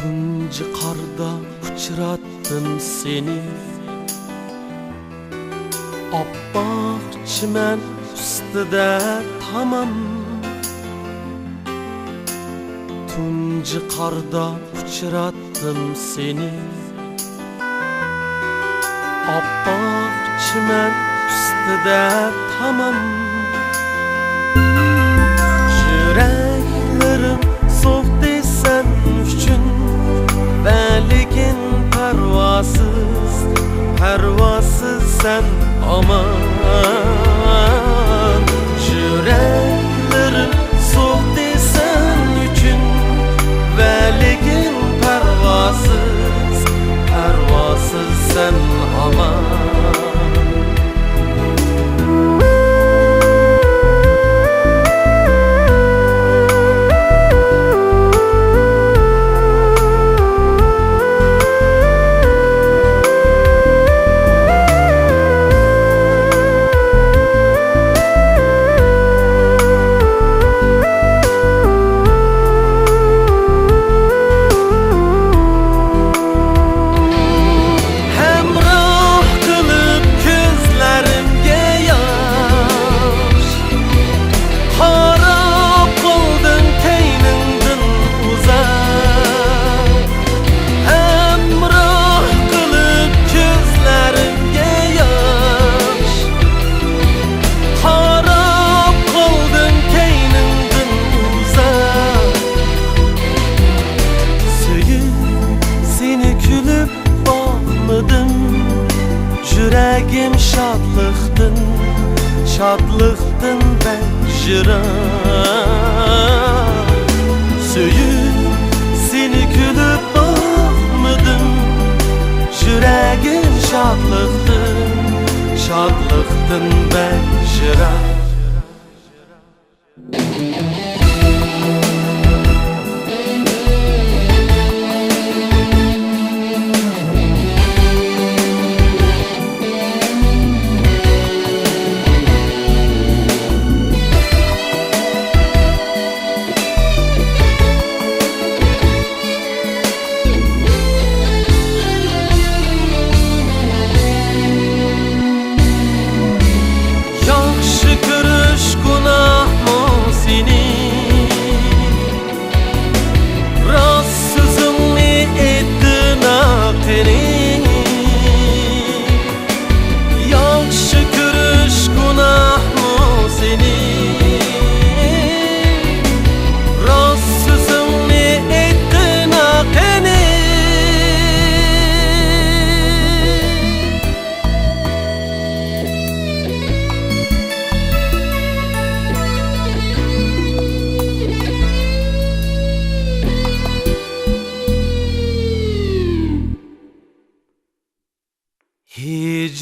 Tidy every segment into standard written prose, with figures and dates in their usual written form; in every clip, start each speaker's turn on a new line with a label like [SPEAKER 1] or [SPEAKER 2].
[SPEAKER 1] Tuncu karda uçrattım seni, Abbaq çimen üstüde tamam. Tuncu karda uçrattım seni, Abbaq çimen üstüde tamam. Yüreklerim soğuktu sen üçün, Beligin pervasız sen aman. Yüreklerim soğuktu sen üçün, Beligin pervasız sen aman. Yüreğim şadlıktın ben jıran. Söyüp seni gülüp bakmadım. Yüreğim şadlıktın ben jıran.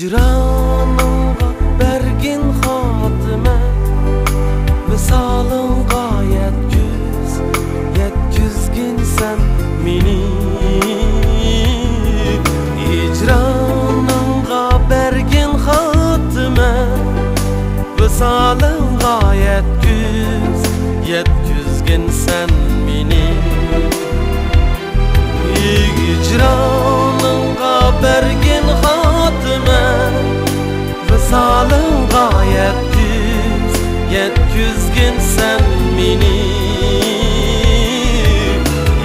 [SPEAKER 1] Hicranınga bergin hatime, Visalınga yetküzgin sen meni. Hicranınga bergin hatime, Visalınga yetküzgin sen meni. Hicranınga bergin hatime, Visalınga yetküzgin sen meni.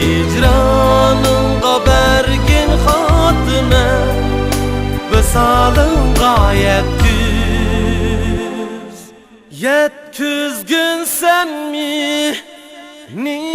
[SPEAKER 1] Hicranınga bergin hatime, Visalınga yetküzgin sen meni.